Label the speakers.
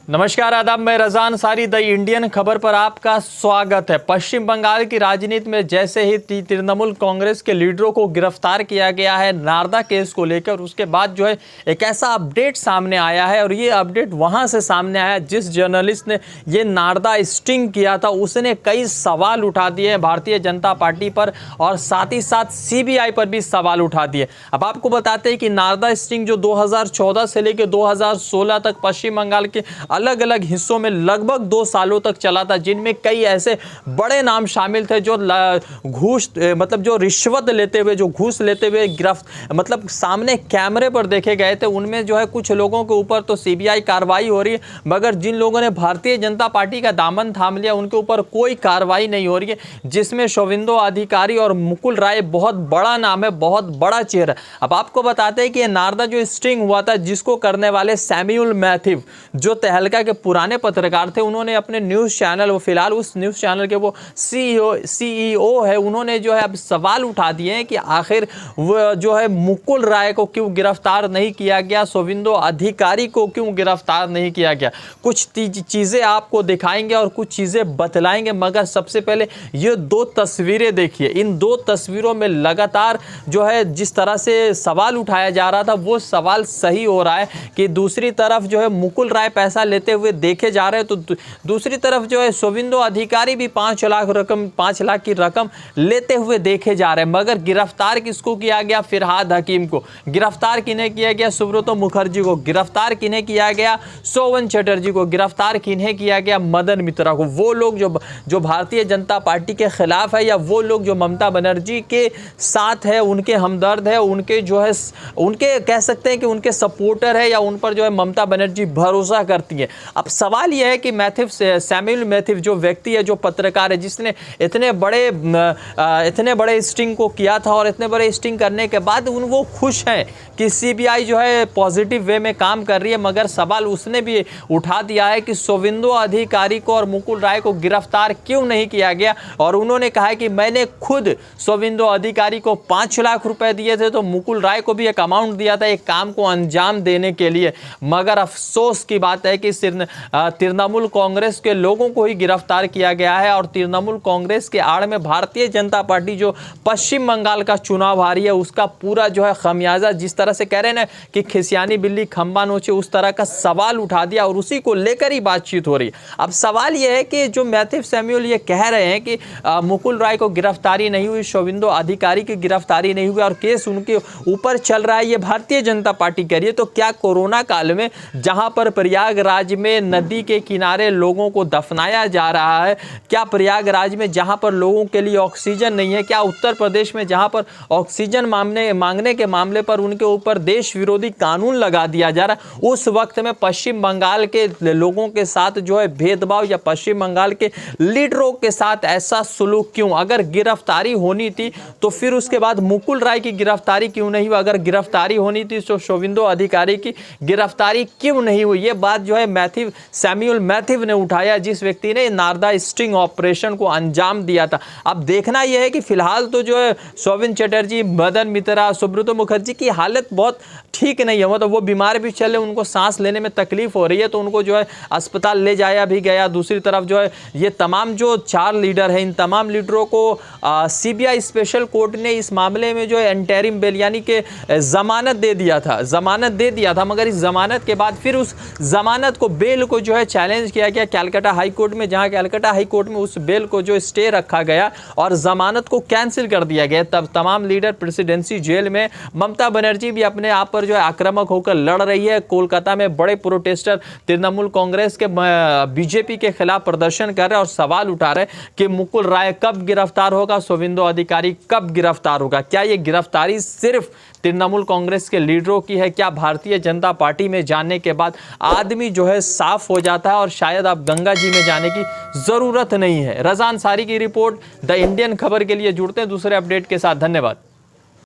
Speaker 1: नमस्कार आदाब, मैं रज़ा अंसारी द इंडियन खबर पर आपका स्वागत है। पश्चिम बंगाल की राजनीति में जैसे ही तृणमूल कांग्रेस के लीडरों को गिरफ्तार किया गया है नारदा केस को लेकर, उसके बाद जो है एक ऐसा अपडेट सामने आया है और ये अपडेट वहां से सामने आया जिस जर्नलिस्ट ने ये नारदा स्टिंग किया था उसने कई सवाल उठा दिए हैं भारतीय जनता पार्टी पर और साथ ही साथ CBI पर भी सवाल उठा दिए। अब आपको बताते हैं कि नारदा स्टिंग जो 2014 से लेकर 2016 तक पश्चिम बंगाल के अलग अलग हिस्सों में लगभग 2 सालों तक चला था, जिनमें कई ऐसे बड़े नाम शामिल थे जो घूस मतलब जो रिश्वत लेते हुए, जो घूस लेते हुए मतलब सामने कैमरे पर देखे गए थे। उनमें जो है कुछ लोगों के ऊपर तो CBI कार्रवाई हो रही है, मगर जिन लोगों ने भारतीय जनता पार्टी का दामन थाम लिया उनके ऊपर कोई कार्रवाई नहीं हो रही है, जिसमें शोविंदो अधिकारी और मुकुल राय बहुत बड़ा नाम है, बहुत बड़ा चेहरा। अब आपको बताते हैं कि ये नारदा जो स्टिंग हुआ था जिसको करने वाले सैमुअल मैथ्यू जो तहलका के पुराने पत्रकार थे, उन्होंने अपने न्यूज़ चैनल, वो फिलहाल उस न्यूज़ चैनल के वो CEO है, उन्होंने जो है अब सवाल उठा दिए हैं कि आखिर वो जो है मुकुल राय को क्यों गिरफ्तार नहीं किया गया, शोविंदो अधिकारी को क्यों गिरफ्तार नहीं किया गया। कुछ चीज़ें आपको दिखाएंगे और कुछ चीज़ें बतलाएंगे, मगर सबसे पहले ये 2 तस्वीरें देखिए। इन 2 तस्वीरों में लगातार जो है जिस तरह से सवाल उठाया जा रहा था वो सवाल सही हो रहा है कि दूसरी तरफ जो है मुकुल राय पैसा लेते हुए देखे जा रहे हैं, तो दूसरी तरफ जो है शोविंदो अधिकारी भी 5 लाख की रकम लेते हुए देखे जा रहे हैं। मगर गिरफ्तार किसको किया गया? फिरहाद हकीम को गिरफ्तार किन्हें किया गया? सुब्रतो मुखर्जी को गिरफ्तार किन्हें किया गया? सोवन चटर्जी को गिरफ्तार किन्हें किया गया? मदन मित्रा को। वो लोग जो भारतीय जनता पार्टी के खिलाफ है या वो लोग जो ममता बनर्जी के साथ है, उनके हमदर्द है, उनके जो है उनके कह सकते हैं कि उनके सपोर्टर है या उन पर जो है ममता बनर्जी भरोसा करती है। अब सवाल यह है कि सैमुअल मैथ्यू जो व्यक्ति है, जो पत्रकार है, जिसने इतने बड़े स्टिंग को किया था और इतने बड़े स्टिंग करने के बाद वो खुश हैं कि CBI जो है पॉजिटिव वे में काम कर रही है, मगर सवाल उसने भी उठा दिया है कि शोविंदो अधिकारी को और मुकुल राय को गिरफ्तार क्यों नहीं किया गया। और उन्होंने कहा है कि मैंने खुद शोविंदो अधिकारी को 5 लाख रुपए दिए थे, तो मुकुल राय को भी एक अमाउंट दिया था एक काम को अंजाम देने के लिए। मगर अफसोस की बात है कि तृणमूल कांग्रेस के लोगों को ही गिरफ्तार किया गया है और तृणमूल कांग्रेस के आड़ में भारतीय जनता पार्टी जो पश्चिम बंगाल का चुनाव हारी है उसका पूरा जो है खमियाजा, जिस तरह से कह रहे हैं ना कि खिसियानी बिल्ली खंबा नोचे, उस तरह का सवाल उठा दिया और उसी को लेकर ही बातचीत हो रही है। अब सवाल यह है कि जो मैथ्यू सैमुअल ये कह रहे हैं कि मुकुल राय को गिरफ्तारी नहीं हुई, शोविंदो अधिकारी की गिरफ्तारी नहीं हुई और केस उनके ऊपर चल रहा है, ये भारतीय जनता पार्टी कह रही है। तो क्या कोरोना काल में जहां पर प्रयागराज में नदी के किनारे लोगों को दफनाया जा रहा है, क्या प्रयागराज में जहां पर लोगों के लिए ऑक्सीजन नहीं है, क्या उत्तर प्रदेश में जहां पर ऑक्सीजन मांगने के मामले पर उनके ऊपर देश विरोधी कानून लगा दिया जा रहा है, उस वक्त में पश्चिम बंगाल के लोगों के साथ जो है भेदभाव या पश्चिम बंगाल के लीडरों के साथ ऐसा सुलूक क्यों? अगर गिरफ्तारी होनी थी तो फिर उसके बाद मुकुल राय की गिरफ्तारी क्यों नहीं हुई? अगर गिरफ्तारी होनी थी तो शोविंदो अधिकारी की गिरफ्तारी क्यों नहीं हुई? ये बात जो है सैमुअल मैथ्यू ने उठाया, जिस व्यक्ति ने नारदा स्टिंग ऑपरेशन को अंजाम दिया था। अब देखना यह है कि फिलहाल तो जो है सोवन चटर्जी, मदन मित्रा, सुब्रतो मुखर्जी की हालत बहुत ठीक नहीं है, मतलब वो बीमार भी चले, उनको सांस लेने में तकलीफ हो रही है, तो उनको जो है अस्पताल ले जाया भी गया। दूसरी तरफ जो है ये तमाम जो 4 लीडर हैं, इन तमाम लीडरों को CBI स्पेशल कोर्ट ने इस मामले में जो है इंटरिम बेल यानी कि जमानत दे दिया था, मगर इस जमानत के बाद फिर उस जमानत को, बेल को जो है चैलेंज किया गया कैलकाटा हाई कोर्ट में, जहां कैलकाटा हाई कोर्ट में उस बेल को जो स्टे रखा गया और जमानत को कैंसिल कर दिया गया। तब तमाम लीडर प्रेसिडेंसी जेल में, ममता बनर्जी भी अपने आप पर जो है आक्रामक होकर लड़ रही है। कोलकाता में बड़े प्रोटेस्टर तृणमूल कांग्रेस के BJP के खिलाफ प्रदर्शन कर रहे हैं और सवाल उठा रहे हैं कि मुकुल राय कब गिरफ्तार होगा, शोविंदो अधिकारी कब गिरफ्तार होगा। क्या ये गिरफ्तारी सिर्फ तृणमूल कांग्रेस के लीडरों की है? क्या भारतीय जनता पार्टी में जाने के बाद आदमी जो है साफ हो जाता है और शायद आप गंगा जी में जाने की जरूरत नहीं है? रज़ा अंसारी की रिपोर्ट द इंडियन खबर के लिए जुड़ते हैं दूसरे अपडेट के साथ। धन्यवाद।